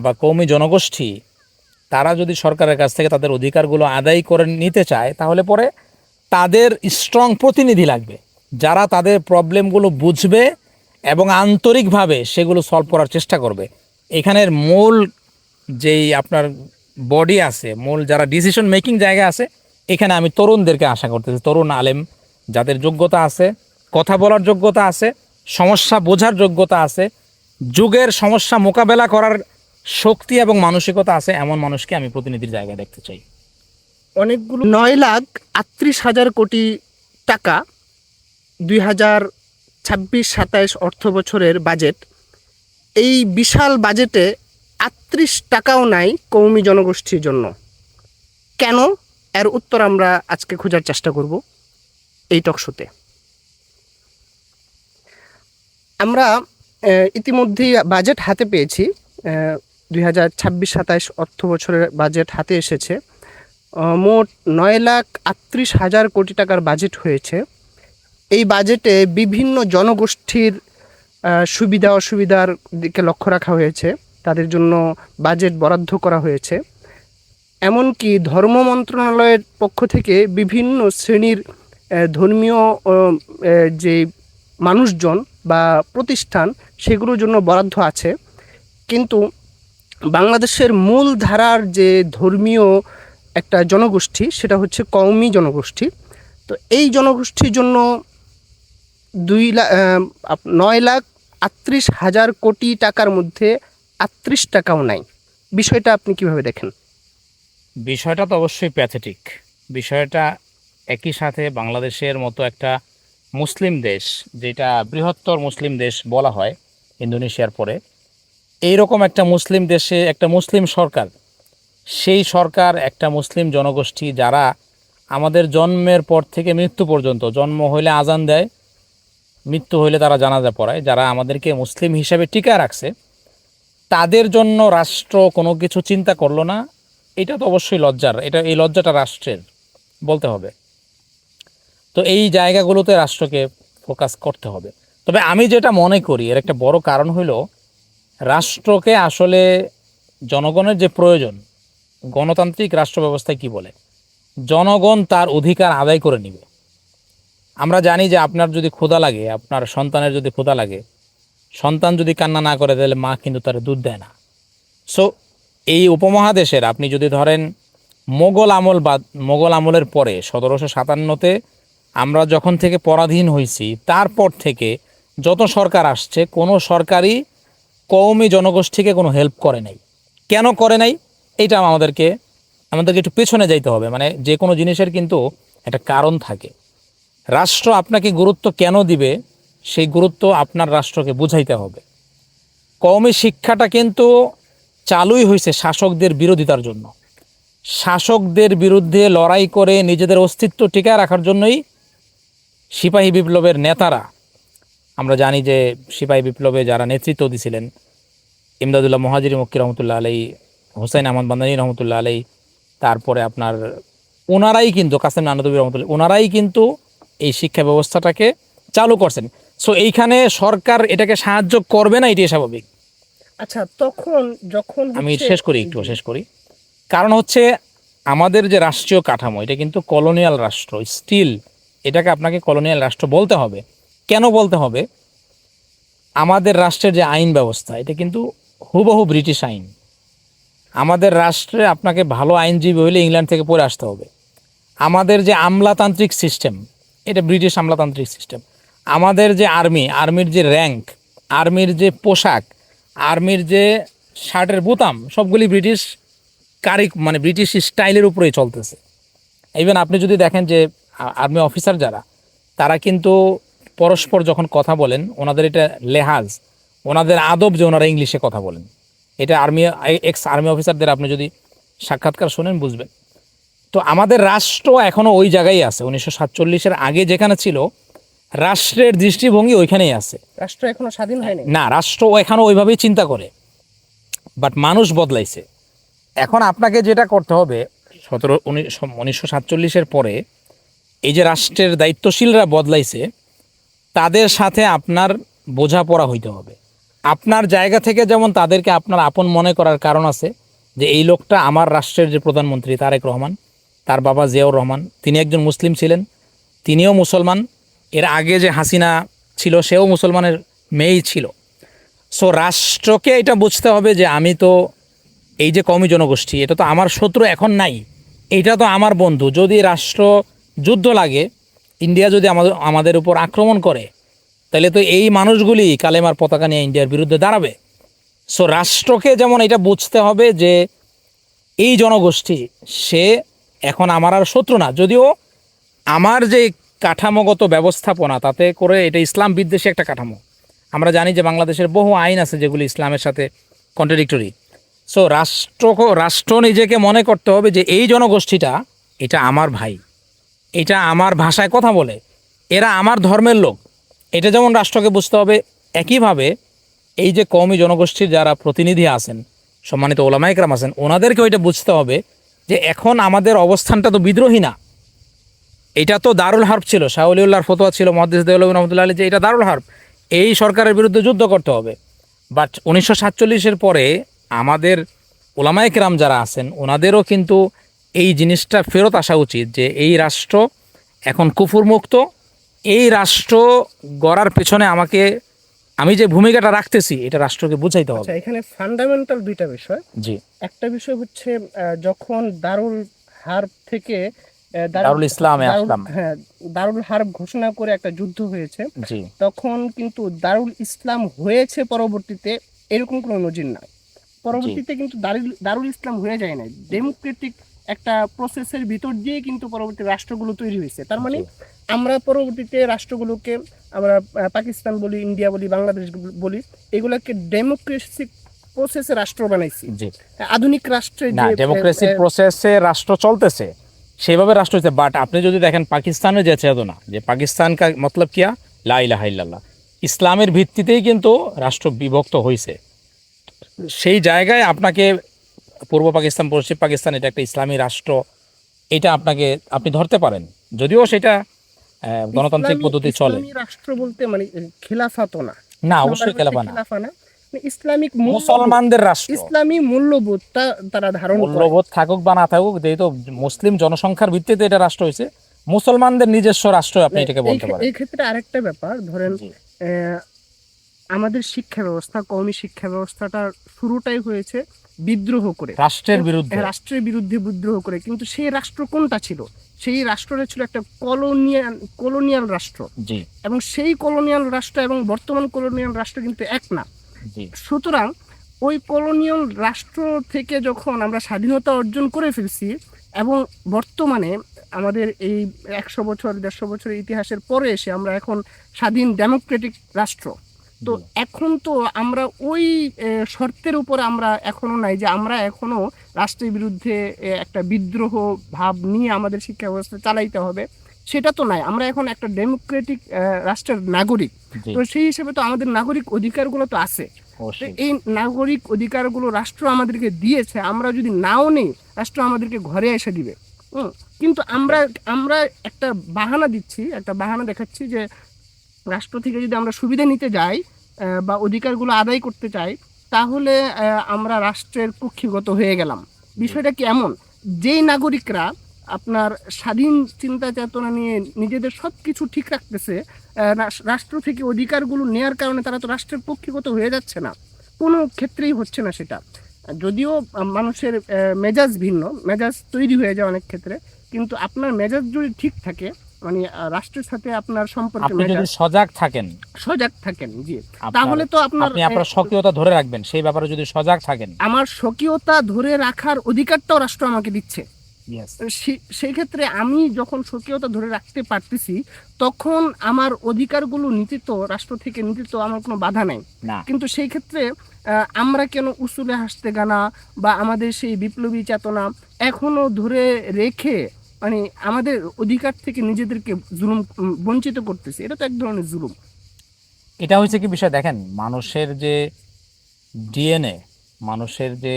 বা কওমি জনগোষ্ঠী তারা যদি সরকারের কাছ থেকে তাদের অধিকারগুলো আদায় করে নিতে চায়, তাহলে পরে তাদের স্ট্রং প্রতিনিধি লাগবে যারা তাদের প্রবলেমগুলো বুঝবে এবং আন্তরিকভাবে সেগুলো সলভ করার চেষ্টা করবে। এখানের মূল যেই আপনার বডি আছে, মূল যারা ডিসিশন মেকিং জায়গা আছে, এখানে আমি তরুণদেরকে আশা করতেছি, তরুণ আলেম যাদের যোগ্যতা আছে, কথা বলার যোগ্যতা আছে, সমস্যা বোঝার যোগ্যতা আছে, যুগের সমস্যা মোকাবেলা করার শক্তি এবং মানসিকতা আছে, এমন মানুষকে আমি প্রতিনিধির জায়গায় দেখতে চাই। অনেকগুলো 9,38,000 কোটি টাকা 2026-27 অর্থ বছরের বাজেট। এই বিশাল বাজেটে 38 টাকাও নাই কওমি জনগোষ্ঠীর জন্য। কেন? এর উত্তর আমরা আজকে খোঁজার চেষ্টা করব এই টকশোতে। আমরা ইতিমধ্যেই বাজেট হাতে পেয়েছি। 2026-27 অর্থ বছরের বাজেট হাতে এসেছে। মোট 9,38,000 কোটি টাকার বাজেট হয়েছে। এই বাজেটে বিভিন্ন জনগোষ্ঠীর সুবিধা অসুবিধার দিকে লক্ষ্য রাখা হয়েছে, তাদের জন্য বাজেট বরাদ্দ করা হয়েছে। এমনকি ধর্ম মন্ত্রণালয়ের পক্ষ থেকে বিভিন্ন শ্রেণীর ধর্মীয় যে মানুষজন বা প্রতিষ্ঠান, সেগুলোর জন্য বরাদ্দ আছে। কিন্তু বাংলাদেশের মূল ধারার যে ধর্মীয় একটা জনগোষ্ঠী, সেটা হচ্ছে কওমি জনগোষ্ঠী। তো এই জনগোষ্ঠীর জন্য 9,38,000 কোটি টাকার মধ্যে 38 টাকাও নাই। বিষয়টা আপনি কিভাবে দেখেন? বিষয়টা তো অবশ্যই প্যাথেটিক। বিষয়টা একই সাথে বাংলাদেশের মতো একটা মুসলিম দেশ, যেটা বৃহত্তর মুসলিম দেশ বলা হয় ইন্দোনেশিয়ার পরে, এইরকম একটা মুসলিম দেশে একটা মুসলিম সরকার, সেই সরকার একটা মুসলিম জনগোষ্ঠী যারা আমাদের জন্মের পর থেকে মৃত্যু পর্যন্ত, জন্ম হইলে আজান দেয়, মৃত্যু হইলে তারা জানাজা পড়ায়, যারা আমাদেরকে মুসলিম হিসাবে টিকায় রাখছে, তাদের জন্য রাষ্ট্র কোনো কিছু চিন্তা করলো না। এটা তো অবশ্যই লজ্জার, এই লজ্জাটা রাষ্ট্রের বলতে হবে। তো এই জায়গাগুলোতে রাষ্ট্রকে ফোকাস করতে হবে। তবে আমি যেটা মনে করি এর একটা বড় কারণ হইল, রাষ্ট্রকে আসলে জনগণের যে প্রয়োজন, গণতান্ত্রিক রাষ্ট্র ব্যবস্থায় কি বলে, জনগণ তার অধিকার আদায় করে নিবে। আমরা জানি যে আপনার যদি ক্ষুধা লাগে, আপনার সন্তানের যদি ক্ষুধা লাগে, সন্তান যদি কান্না না করে তাহলে মা কিন্তু তার দুধ দেয় না। সো এই উপমহাদেশের আপনি যদি ধরেন মোগল আমলের পরে 1757-তে আমরা যখন থেকে পরাধীন হয়েছি, তারপর থেকে যত সরকার আসছে, কোনো সরকারই কওমি জনগোষ্ঠীকে কোনো হেল্প করে নাই। কেন করে নাই? এইটা আমাদেরকে একটু পেছনে যাইতে হবে। মানে যে কোনো জিনিসের কিন্তু একটা কারণ থাকে। রাষ্ট্র আপনাকে গুরুত্ব কেন দিবে, সেই গুরুত্ব আপনার রাষ্ট্রকে বুঝাইতে হবে। কওমি শিক্ষাটা কিন্তু চালুই হয়েছে শাসকদের বিরোধিতার জন্য। শাসকদের বিরুদ্ধে লড়াই করে নিজেদের অস্তিত্ব টিকায় রাখার জন্যই সিপাহী বিপ্লবের নেতারা, আমরা জানি যে সিপাহী বিপ্লবে যারা নেতৃত্ব দিয়েছিলেন, ইমদাদুল্লাহ মুহাজির মক্কি রহমতুল্লাহ আলাই, হুসাইন আহমদ বান্দানী রহমতুল্লাহ আলাই, তারপরে আপনার ওনারাই কিন্তু কাসেম নানতুবি রহমতুল্লাহ, ওনারাই কিন্তু এই শিক্ষা ব্যবস্থাটাকে চালু করছেন। সো এইখানে সরকার এটাকে সাহায্য করবে না, এটাই স্বাভাবিক। আচ্ছা, তখন যখন আমি শেষ করি। কারণ হচ্ছে আমাদের যে রাষ্ট্রীয় কাঠামো, এটা কিন্তু কলোনিয়াল রাষ্ট্র, স্টিল এটাকে আপনাকে কলোনিয়াল রাষ্ট্র বলতে হবে। কেন বলতে হবে? আমাদের রাষ্ট্রের যে আইন ব্যবস্থা, এটা কিন্তু হুবহু ব্রিটিশ আইন। আমাদের রাষ্ট্রে আপনাকে ভালো আইনজীবী হইলে ইংল্যান্ড থেকে পড়ে আসতে হবে। আমাদের যে আমলাতান্ত্রিক সিস্টেম, এটা ব্রিটিশ আমলাতান্ত্রিক সিস্টেম। আমাদের যে আর্মির যে র্যাঙ্ক, আর্মির যে পোশাক, আর্মির যে শার্টের বোতাম, সবগুলি ব্রিটিশ ব্রিটিশ স্টাইলের উপরেই চলতেছে। ইভেন আপনি যদি দেখেন যে আর্মি অফিসার যারা, তারা কিন্তু পরস্পর যখন কথা বলেন, ওনাদের এটা লেহাজ, ওনাদের আদব যে ওনারা ইংলিশে কথা বলেন। এটা এক্স আর্মি অফিসারদের আপনি যদি সাক্ষাৎকার শোনেন বুঝবেন। তো আমাদের রাষ্ট্র এখনও ওই জায়গায় আছে, 1947-এর আগে যেখানে ছিল, রাষ্ট্রের দৃষ্টিভঙ্গি ওইখানেই আছে। রাষ্ট্র এখনো স্বাধীন হয়নি না, রাষ্ট্র এখনও ওইভাবেই চিন্তা করে, বাট মানুষ বদলাইছে। এখন আপনাকে যেটা করতে হবে, 1947-এর পরে এই যে রাষ্ট্রের দায়িত্বশীলরা বদলাইছে, তাদের সাথে আপনার বোঝাপড়া হইতে হবে। আপনার জায়গা থেকে যেমন তাদেরকে আপনার আপন মনে করার কারণ আছে, যে এই লোকটা আমার রাষ্ট্রের যে প্রধানমন্ত্রী তারেক রহমান, তার বাবা জিয়াউর রহমান, তিনি একজন মুসলিম ছিলেন, তিনিও মুসলমান। এর আগে যে হাসিনা ছিল সেও মুসলমানের মেয়েই ছিল। সো রাষ্ট্রকে এটা বুঝতে হবে যে আমি তো এই যে কওমি জনগোষ্ঠী, এটা তো আমার শত্রু এখন নাই, এটা তো আমার বন্ধু। যদি রাষ্ট্র যুদ্ধ লাগে, ইন্ডিয়া যদি আমাদের উপর আক্রমণ করে, তাহলে তো এই মানুষগুলি কালেমার পতাকা নিয়ে ইন্ডিয়ার বিরুদ্ধে দাঁড়াবে। সো রাষ্ট্রকে যেমন এটা বুঝতে হবে যে এই জনগোষ্ঠী সে এখন আমার আর শত্রু না, যদিও আমার যে কাঠামোগত ব্যবস্থাপনা তাতে করে এটা ইসলাম বিদ্বেষী একটা কাঠামো। আমরা জানি যে বাংলাদেশের বহু আইন আছে যেগুলি ইসলামের সাথে কন্ট্রাডিক্টরি। সো রাষ্ট্র নিজেকে মনে করতে হবে যে এই জনগোষ্ঠীটা এটা আমার ভাই, এটা আমার ভাষায় কথা বলে, এরা আমার ধর্মের লোক, এটা যেমন রাষ্ট্রকে বুঝতে হবে। একইভাবে এই যে কওমি জনগোষ্ঠীর যারা প্রতিনিধি আছেন, সম্মানিত ওলামা ইকরাম আছেন, ওনাদেরকেও এটা বুঝতে হবে যে এখন আমাদের অবস্থানটা তো বিদ্রোহী না, এটা তো দারুল হার্ব ছিল। শাহ ওলিউল্লাহর ফতোয়া ছিল মুহাদ্দিস দেওলভী রহমতুল্লাহ আলাইহি যে এটা দারুল হার্ব, এই সরকারের বিরুদ্ধে যুদ্ধ করতে হবে। বাট 1947-এর পরে আমাদের ওলামায়ে কেরাম যারা আছেন ওনাদেরও কিন্তু এই জিনিসটা ফেরত আসা উচিত যে এই রাষ্ট্র এখন কুফুর মুক্ত। এই রাষ্ট্র গড়ার পেছনে আমি যে ভূমিকাটা রাখতেছি এটা রাষ্ট্রকে বুঝাইতে হবে। আচ্ছা, এখানে ফান্ডামেন্টাল দুইটা বিষয়। জি, একটা বিষয় হচ্ছে যখন দারুল হার্ব থেকে দারুল ইসলামে আসলাম। হ্যাঁ, দারুল হার্ব ঘোষণা করে একটা যুদ্ধ হয়েছে, জি, তখন কিন্তু দারুল ইসলাম হয়েছে পরবর্তীতে, এরকম কোনো নজির নাই। পরবর্তীতে কিন্তু দারুল ইসলাম হয়ে যায় নাই, ডেমোক্রেটিক একটা প্রসেসের ভিতর দিয়ে কিন্তু পরবর্তী রাষ্ট্রগুলো তৈরি হয়েছে। তার মানে আমরা পরবর্তীতে রাষ্ট্রগুলোকে আমরা পাকিস্তান বলি, ইন্ডিয়া বলি, বাংলাদেশ বলি, এগুলাকে ডেমোক্রেসিক প্রসেসে রাষ্ট্র বানাইছি। জি, আধুনিক রাষ্ট্রে না যে ডেমোক্রেসির প্রসেসে রাষ্ট্র চলতেছে সেভাবে রাষ্ট্র হচ্ছে। বাট আপনি যদি দেখেন পাকিস্তানে যে চেতনা, যে পাকিস্তান কা মতলব কিয়া লা ইলাহা ইল্লাল্লাহ, ইসলামের ভিত্তিতেই কিন্তু রাষ্ট্র বিভক্ত হয়েছে। সেই জায়গায় আপনাকে পূর্ব পাকিস্তান, পশ্চিম পাকিস্তান এটা একটা ইসলামী রাষ্ট্র, এটা আপনি ধরতে পারেন, যদিও সেটা গণতান্ত্রিক পদ্ধতি চলে। ইসলামী রাষ্ট্র বলতে মানে খিলাফাত না, না, অবশ্যই খেলাফা না, খিলাফা না, মানে ইসলামিক মুসলমানদের রাষ্ট্র। ইসলামী মূল্যবোধটা তারা ধারণ করে। মূল্যবোধ থাকুক বা না থাকুক, যেহেতু মুসলিম জনসংখ্যার ভিত্তিতে এটা রাষ্ট্র হয়েছে, মুসলমানদের নিজস্ব রাষ্ট্র আপনি এটাকে বলতে পারেন। এই ক্ষেত্রে আরেকটা ব্যাপার ধরেন, আমাদের শিক্ষা ব্যবস্থা, কওমি শিক্ষা ব্যবস্থাটা শুরুটাই হয়েছে বিদ্রোহ করে, রাষ্ট্রের বিরুদ্ধে বিদ্রোহ করে। কিন্তু সেই রাষ্ট্র কোনটা ছিল? সেই রাষ্ট্রটা ছিল একটা কলোনিয়াল রাষ্ট্র। এবং সেই কলোনিয়াল রাষ্ট্র এবং বর্তমান কলোনিয়াল রাষ্ট্র কিন্তু এক না। সুতরাং ওই কলোনিয়াল রাষ্ট্র থেকে যখন আমরা স্বাধীনতা অর্জন করে ফেলছি এবং বর্তমানে আমাদের এই 100 বছর 150 বছরের ইতিহাসের পরে এসে আমরা এখন স্বাধীন ডেমোক্রেটিক রাষ্ট্র, তো এখন তো আমরা ওই শর্তের উপর আমরা এখনো নাই যে আমরা এখনো রাষ্ট্রের বিরুদ্ধে একটা বিদ্রোহ ভাব নিয়ে আমাদের শিক্ষা ব্যবস্থা চালাইতে হবে, সেটা তো নাই। আমরা এখন একটা ডেমোক্রেটিক রাষ্ট্রের নাগরিক, তো সেই হিসেবে তো আমাদের নাগরিক অধিকারগুলো তো আছে। এই নাগরিক অধিকারগুলো রাষ্ট্র আমাদেরকে দিয়েছে, আমরা যদি নাও নেই রাষ্ট্র আমাদেরকে ঘরে এসে দিবে। কিন্তু আমরা একটা বাহানা দিচ্ছি, একটা বাহানা দেখাচ্ছি যে রাষ্ট্র থেকে যদি আমরা সুবিধা নিতে যাই বা অধিকারগুলো আদায় করতে চাই, তাহলে আমরা রাষ্ট্রের কক্ষিগত হয়ে গেলাম। বিষয়টা কি এমন, যেই নাগরিকরা আপনার স্বাধীন চিন্তা চেতনা নিয়ে নিজেদের সব কিছু ঠিক রাখতেছে, রাষ্ট্র থেকে অধিকারগুলো নেয়ার কারণে তারা তো রাষ্ট্রের কক্ষিগত হয়ে যাচ্ছে না, কোনো ক্ষেত্রেই হচ্ছে না সেটা। যদিও মানুষের মেজাজ ভিন্ন, মেজাজ তৈরি হয়ে যায় অনেক ক্ষেত্রে, কিন্তু আপনার মেজাজ যদি ঠিক থাকে, মানে রাষ্ট্রের সাথে আপনার সম্পর্কে সজাগ থাকেন, জি, তাহলে তো আপনার স্বকীয়তা ধরে রাখবেন, সেই ব্যাপারে যদি সজাগ থাকেন। আমার স্বকীয়তা ধরে রাখার অধিকারটাও রাষ্ট্র আমাকে দিচ্ছে। সেই ক্ষেত্রে আমি যখন স্বকীয়তা ধরে রাখতে পারতেছি, তখন আমার অধিকারগুলো নীতিত রাষ্ট্র থেকে নীতিত আমার কোনো বাধা নাই। কিন্তু সেই ক্ষেত্রে আমরা কেন উসুলে হাসতে গানা বা আমাদের সেই বিপ্লবী চেতনা এখনো ধরে রেখে মানে আমাদের অধিকার থেকে নিজেদেরকে জুলুম বঞ্চিত করতেছি? এটা তো এক ধরনের জুলুম। এটা হচ্ছে কি বিষয়, দেখেন মানুষের যে ডিএনএ, মানুষের যে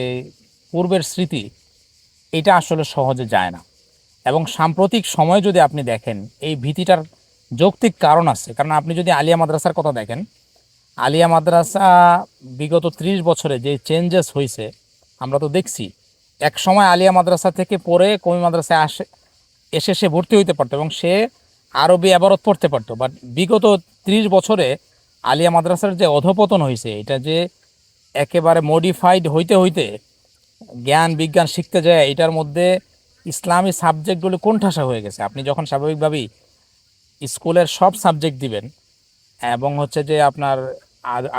পূর্বের স্মৃতি, এটা আসলে সহজে যায় না। এবং সাম্প্রতিক সময় যদি আপনি দেখেন, এই ভীতিটার যৌক্তিক কারণ আছে। কারণ আপনি যদি আলিয়া মাদ্রাসার কথা দেখেন, আলিয়া মাদ্রাসা বিগত 30 বছরে যে চেঞ্জেস হয়েছে আমরা তো দেখছি। এক সময় আলিয়া মাদ্রাসা থেকে পড়ে কওমি মাদ্রাসায় এসে সে ভর্তি হইতে পারতো এবং সে আরবি এবারত পড়তে পারতো, বাট বিগত 30 বছরে আলিয়া মাদ্রাসার যে অধপতন হয়েছে, এটা যে একেবারে মডিফাইড হইতে হইতে জ্ঞান বিজ্ঞান শিখতে যায়, এটার মধ্যে ইসলামী সাবজেক্টগুলো কোণঠাসা হয়ে গেছে। আপনি যখন স্বাভাবিকভাবেই স্কুলের সব সাবজেক্ট দিবেন এবং হচ্ছে যে আপনার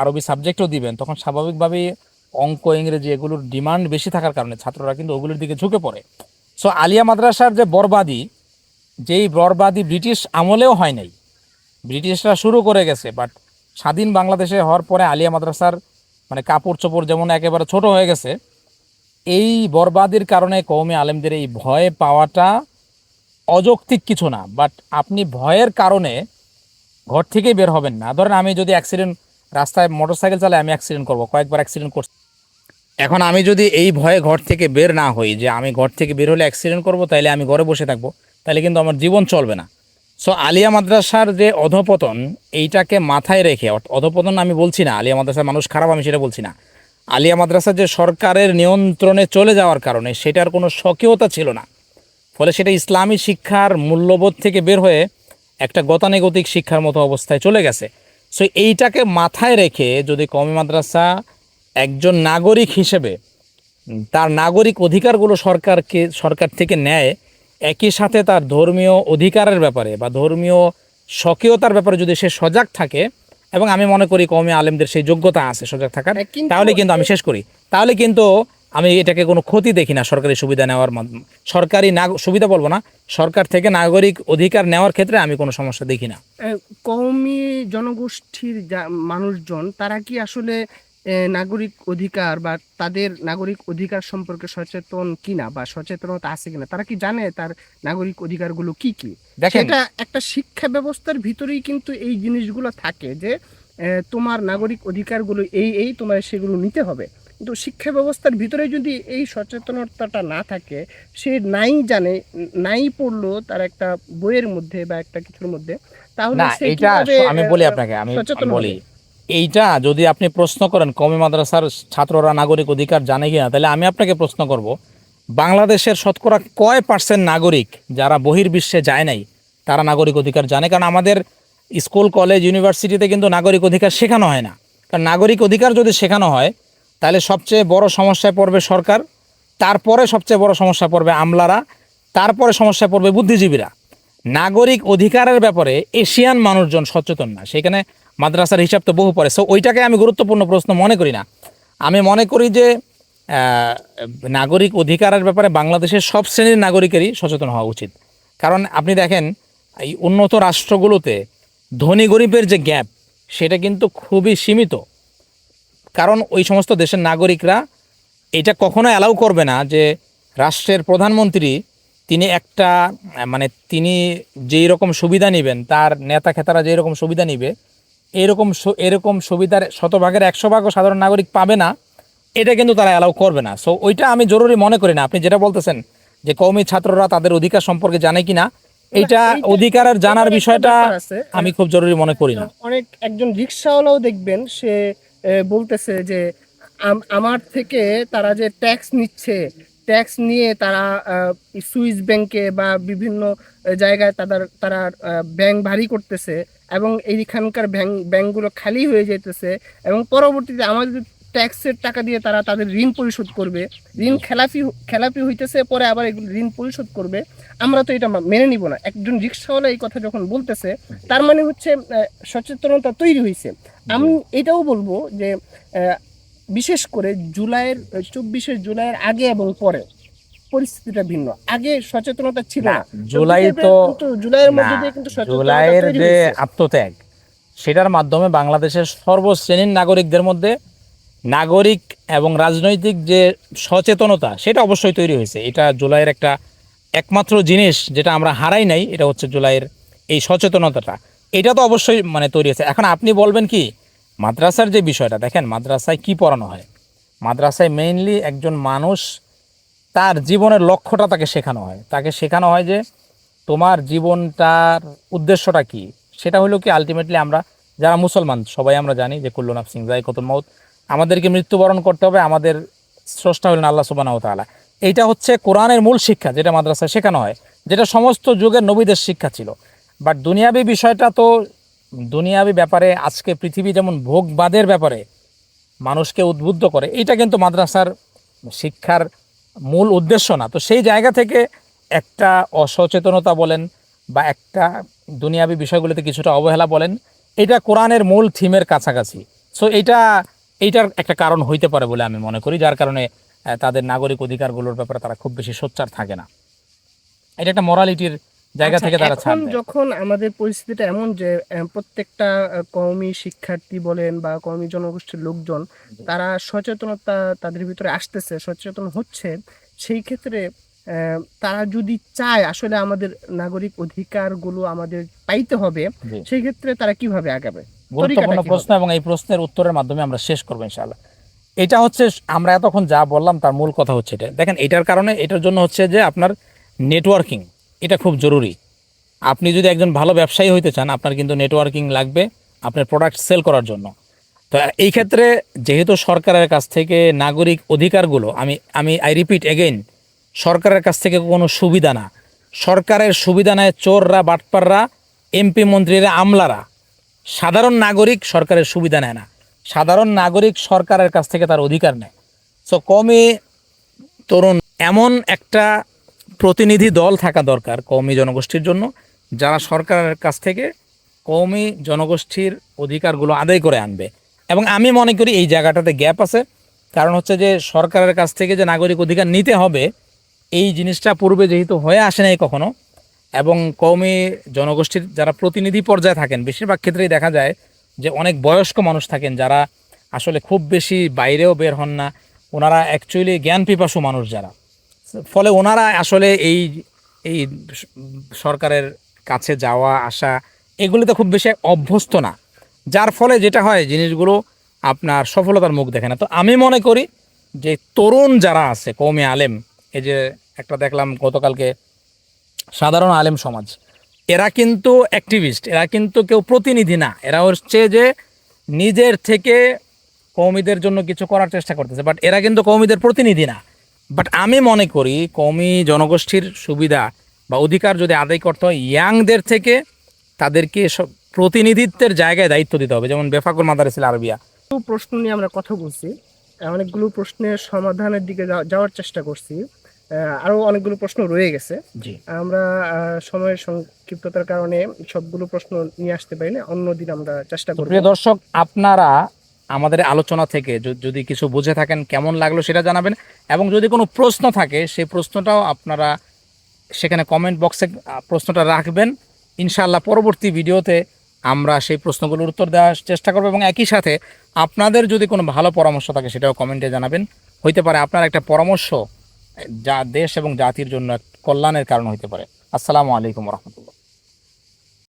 আরবি সাবজেক্টও দিবেন, তখন স্বাভাবিকভাবেই অঙ্ক ইংরেজি এগুলোর ডিমান্ড বেশি থাকার কারণে ছাত্ররা কিন্তু ওগুলোর দিকে ঝুঁকে পড়ে। সো আলিয়া মাদ্রাসার যে বরবাদি, যেই বরবাদি ব্রিটিশ আমলেও হয় নাই, ব্রিটিশরা শুরু করে গেছে, বাট স্বাধীন বাংলাদেশে হওয়ার পরে আলিয়া মাদ্রাসার মানে কাপড় চোপড় যেমন একেবারে ছোট হয়ে গেছে, এই বরবাদির কারণে কওমি আলেমদের এই ভয় পাওয়াটা অযৌক্তিক কিছু না। বাট আপনি ভয়ের কারণে ঘর থেকেই বের হবেন না। ধরেন আমি যদি অ্যাক্সিডেন্ট, রাস্তায় মোটরসাইকেল চালাই, আমি অ্যাক্সিডেন্ট করবো, কয়েকবার অ্যাক্সিডেন্ট করছি, এখন আমি যদি এই ভয়ে ঘর থেকে বের না হই যে আমি ঘর থেকে বের হলে অ্যাক্সিডেন্ট করব, তাইলে আমি ঘরে বসে থাকবো, তাহলে কিন্তু আমার জীবন চলবে না। সো আলিয়া মাদ্রাসার যে অধপতন, এইটাকে মাথায় রেখে, অধপতন আমি বলছি না আলিয়া মাদ্রাসার মানুষ খারাপ, আমি সেটা বলছি না, আলিয়া মাদ্রাসা যে সরকারের নিয়ন্ত্রণে চলে যাওয়ার কারণে সেটার কোনো স্বকীয়তা ছিল না, ফলে সেটা ইসলামী শিক্ষার মূল্যবোধ থেকে বের হয়ে একটা গতানুগতিক শিক্ষার মতো অবস্থায় চলে গেছে। সো এইটাকে মাথায় রেখে যদি কওমি মাদ্রাসা একজন নাগরিক হিসেবে তার নাগরিক অধিকারগুলো সরকার থেকে নেয়, একই সাথে তার ধর্মীয় অধিকারের ব্যাপারে বা ধর্মীয় স্বকীয়তার ব্যাপারে যদি সে সজাগ থাকে, এবং আমি মনে করি কওমি আলেমদের সেই যোগ্যতা আছে সজাগ থাকার, তাহলে কিন্তু আমি শেষ করি, তাহলে কিন্তু আমি এটাকে কোনো ক্ষতি দেখি না সরকারি সুবিধা নেওয়ার মাধ্যমে। সরকারি সুবিধা বলবো না, সরকার থেকে নাগরিক অধিকার নেওয়ার ক্ষেত্রে আমি কোনো সমস্যা দেখি না। কওমি জনগোষ্ঠীর মানুষজন তারা কি আসলে নাগরিক অধিকার বা তাদের নাগরিক অধিকার সম্পর্কে সচেতন কিনা বা সচেতনতা আছে কিনা, তারা কি জানে তার নাগরিক অধিকারগুলো কি কি? দেখেন, সেটা একটা শিক্ষা ব্যবস্থার ভিতরেই কিন্তু এই জিনিসগুলো থাকে যে তোমার নাগরিক অধিকারগুলো এই তোমার সেগুলো নিতে হবে। কিন্তু শিক্ষা ব্যবস্থার ভিতরে যদি এই সচেতনতাটা না থাকে, সে নাই জানে, নাই পড়লো তার একটা বইয়ের মধ্যে বা একটা কিছুর মধ্যে, তাহলে না সে এইটা কিভাবে আমি বলি আপনাকে, আমি সচেতন বলি, হবে? এইটা যদি আপনি প্রশ্ন করেন কওমি মাদ্রাসার ছাত্ররা নাগরিক অধিকার জানে কিনা, তাহলে আমি আপনাকে প্রশ্ন করব, বাংলাদেশের শতকরা কয় পার্সেন্ট নাগরিক যারা বহির্বিশ্বে যায় নাই তারা নাগরিক অধিকার জানে? কারণ আমাদের স্কুল কলেজ ইউনিভার্সিটিতে কিন্তু নাগরিক অধিকার শেখানো হয় না। কারণ নাগরিক অধিকার যদি শেখানো হয়, তাহলে সবচেয়ে বড় সমস্যায় পড়বে সরকার, তারপরে সবচেয়ে বড় সমস্যা পড়বে আমলারা, তারপরে সমস্যায় পড়বে বুদ্ধিজীবীরা। নাগরিক অধিকারের ব্যাপারে এশিয়ান মানুষজন সচেতন না, সেখানে মাদ্রাসার হিসাব তো বহু পড়ে। সো ওইটাকে আমি গুরুত্বপূর্ণ প্রশ্ন মনে করি না। আমি মনে করি যে নাগরিক অধিকারের ব্যাপারে বাংলাদেশের সব শ্রেণীর নাগরিকেরই সচেতন হওয়া উচিত। কারণ আপনি দেখেন এই উন্নত রাষ্ট্রগুলোতে ধনী গরিবের যে গ্যাপ, সেটা কিন্তু খুবই সীমিত। কারণ ওই সমস্ত দেশের নাগরিকরা এটা কখনো অ্যালাউ করবে না যে রাষ্ট্রের প্রধানমন্ত্রী তিনি একটা মানে তিনি যেই রকম সুবিধা নেবেন, তার নেতা খেতারা যেই রকম সুবিধা নিবে, এরকম সুবিধার শতভাগের 100 ভাগও সাধারণ নাগরিক পাবে না, এটা কিন্তু তারা অ্যালাউ করবে না। সো ওইটা আমি জরুরি মনে করি না। আপনি যেটা বলতেছেন যে কওমি ছাত্ররা তাদের অধিকার সম্পর্কে জানে কিনা, এইটা অধিকারের জানার বিষয়টা আমি খুব জরুরি মনে করি না। অনেক একজন রিক্সাওয়ালাও দেখবেন সে বলতেছে যে আমার থেকে তারা যে ট্যাক্স নিচ্ছে, ট্যাক্স নিয়ে তারা সুইস ব্যাংকে বা বিভিন্ন জায়গায় তারা ব্যাংক ভারী করতেছে এবং এইখানকার ব্যাংকগুলো খালি হয়ে যেতেছে এবং পরবর্তীতে আমাদের ট্যাক্সের টাকা দিয়ে তারা তাদের ঋণ পরিশোধ করবে, ঋণ খেলাপি হইতেছে, পরে আবার এগুলো ঋণ পরিশোধ করবে। আমরা তো এটা মেনে নিব না। একজন রিক্সাওয়ালা এই কথা যখন বলতেছে, তার মানে হচ্ছে সচেতনতা তৈরি হয়েছে। আমি এটাও বলবো যে বিশেষ করে 24শে জুলাইয়ের আগে এবং পরে পরিস্থিতিটা ভিন্ন। আগে সচেতনতা ছিল না, জুলাইয়ের মধ্যে দিয়ে কিন্তু জুলাইয়ের যে আত্মত্যাগ, সেটার মাধ্যমে বাংলাদেশের সর্বশ্রেণীর নাগরিকদের মধ্যে নাগরিক এবং রাজনৈতিক যে সচেতনতা, সেটা অবশ্যই তৈরি হয়েছে। এটা জুলাইয়ের একটা একমাত্র জিনিস যেটা আমরা হারাই নাই, এটা হচ্ছে জুলাইয়ের এই সচেতনতাটা। এটা তো অবশ্যই মানে তৈরি হয়েছে। এখন আপনি বলবেন কি মাদ্রাসার যে বিষয়টা, দেখেন মাদ্রাসায় কি পড়ানো হয়, মাদ্রাসায় মেইনলি একজন মানুষ তার জীবনের লক্ষ্যটা তাকে শেখানো হয়। তাকে শেখানো হয় যে তোমার জীবনটার উদ্দেশ্যটা কি। সেটা হলো কি আলটিমেটলি আমরা যারা মুসলমান সবাই আমরা জানি যে কুল্লু নাফসিন যায়কাতুল মাউত, আমাদেরকে মৃত্যুবরণ করতে হবে, আমাদের স্রষ্টা হলেন আল্লাহ সুবহানাহু ওয়া তাআলা। এইটা হচ্ছে কোরআনের মূল শিক্ষা, যেটা মাদ্রাসায় শেখানো হয়, যেটা সমস্ত যুগের নবীদের শিক্ষা ছিল। বাট দুনিয়াবি বিষয়টা তো, দুনিয়াবি ব্যাপারে আজকে পৃথিবী যেমন ভোগবাদের ব্যাপারে মানুষকে উদ্বুদ্ধ করে, এটা কিন্তু মাদ্রাসার শিক্ষার মূল উদ্দেশ্য না। তো সেই জায়গা থেকে একটা অসচেতনতা বলেন বা একটা দুনিয়াবি বিষয়গুলোতে কিছুটা অবহেলা বলেন, এটা কোরআনের মূল থিমের কাছাকাছি। সো এইটার একটা কারণ হইতে পারে বলে আমি মনে করি, যার কারণে তাদের নাগরিক অধিকারগুলোর ব্যাপারে তারা খুব বেশি সোচ্চার থাকে না। এটা একটা মোরালিটির জায়গা আচ্ছা, থেকে তারা এখন ছাড় দেয়। যখন আমাদের পরিস্থিতিটা এমন যে প্রত্যেকটা কওমি শিক্ষার্থী বলেন বা কওমি জনগোষ্ঠীর লোকজন, তারা সচেতনতা তাদের ভিতরে আসতেছে, সচেতন হচ্ছে, সেই ক্ষেত্রে তারা যদি চায় আসলে আমাদের নাগরিক অধিকারগুলো আমাদের পাইতে হবে, জি, সেই ক্ষেত্রে তারা কিভাবে আগাবে? গুরুত্বপূর্ণ তরিকাটা কি প্রশ্ন, হবে? এবং এই প্রশ্নের উত্তরের মাধ্যমে আমরা শেষ করবো ইনশাআল্লাহ। এটা হচ্ছে, আমরা এতক্ষণ যা বললাম তার মূল কথা হচ্ছে এটা। দেখেন, এটার কারণে, এটার জন্য হচ্ছে যে আপনার নেটওয়ার্কিং, এটা খুব জরুরি। আপনি যদি একজন ভালো ব্যবসায়ী হইতে চান, আপনার কিন্তু নেটওয়ার্কিং লাগবে আপনার প্রোডাক্ট সেল করার জন্য। তো এই ক্ষেত্রে যেহেতু সরকারের কাছ থেকে নাগরিক অধিকারগুলো, আমি আই রিপিট এগেইন, সরকারের কাছ থেকে কোনো সুবিধা না। সরকারের সুবিধা নেয় চোররা, বাটপাররা, এমপি মন্ত্রীরা, আমলারা। সাধারণ নাগরিক সরকারের সুবিধা নেয় না। সাধারণ নাগরিক সরকারের কাছ থেকে তার অধিকার নেয়। সো কমই তরুণ এমন একটা প্রতিনিধি দল থাকা দরকার কওমি জনগোষ্ঠীর জন্য, যারা সরকারের কাছ থেকে কওমি জনগোষ্ঠীর অধিকারগুলো আদায় করে আনবে। এবং আমি মনে করি এই জায়গাটাতে গ্যাপ আছে। কারণ হচ্ছে যে সরকারের কাছ থেকে যে নাগরিক অধিকার নিতে হবে, এই জিনিসটা পূর্বে যেহেতু হয়ে আসে নাই কখনো, এবং কওমি জনগোষ্ঠীর যারা প্রতিনিধি পর্যায়ে থাকেন, বেশিরভাগ ক্ষেত্রেই দেখা যায় যে অনেক বয়স্ক মানুষ থাকেন, যারা আসলে খুব বেশি বাইরেও বের হন না। ওনারা অ্যাকচুয়ালি জ্ঞান পিপাসু মানুষ যারা, ফলে ওনারা আসলে এই এই সরকারের কাছে যাওয়া আসা এগুলিতে খুব বেশি অভ্যস্ত না, যার ফলে যেটা হয় জিনিসগুলো আপনার সফলতার মুখ দেখে না। তো আমি মনে করি যে তরুণ যারা আছে কওমি আলেম, এই যে একটা দেখলাম গতকালকে সাধারণ আলেম সমাজ, এরা কিন্তু অ্যাক্টিভিস্ট, এরা কিন্তু কেউ প্রতিনিধি না। এরা হচ্ছে যে নিজের থেকে কওমিদের জন্য কিছু করার চেষ্টা করতেছে, বাট এরা কিন্তু কওমিদের প্রতিনিধি না। বাট আমি মনে করি কওমি জনগোষ্ঠীর সুবিধা বা অধিকার যদি আদায় করতে হয়, ইয়াংদের থেকে তাদেরকে প্রতিনিধিত্বের জায়গায় দায়িত্ব দিতে হবে, যেমন বেফাকুল মাদারিসিল আরবিয়া। প্রশ্ন নিয়ে আমরা কথা বলছি, অনেকগুলো প্রশ্নের সমাধানের দিকে যাওয়ার চেষ্টা করছি, আরো অনেকগুলো প্রশ্ন রয়ে গেছে। জি, আমরা সময়ের সংক্ষিপ্ততার কারণে সবগুলো প্রশ্ন নিয়ে আসতে পারি না, অন্যদিন আমরা চেষ্টা করব। প্রিয় দর্শক, আপনারা আমাদের আলোচনা থেকে যদি কিছু বুঝে থাকেন, কেমন লাগলো সেটা জানাবেন, এবং যদি কোনো প্রশ্ন থাকে সেই প্রশ্নটাও আপনারা সেখানে কমেন্ট বক্সে প্রশ্নটা রাখবেন। ইনশাআল্লাহ পরবর্তী ভিডিওতে আমরা সেই প্রশ্নগুলোর উত্তর দেওয়ার চেষ্টা করব, এবং একই সাথে আপনাদের যদি কোনো ভালো পরামর্শ থাকে সেটাও কমেন্টে জানাবেন। হইতে পারে আপনার একটা পরামর্শ যা দেশ এবং জাতির জন্য কল্যাণের কারণ হইতে পারে। আসসালামু আলাইকুম রহমতুল্লাহ।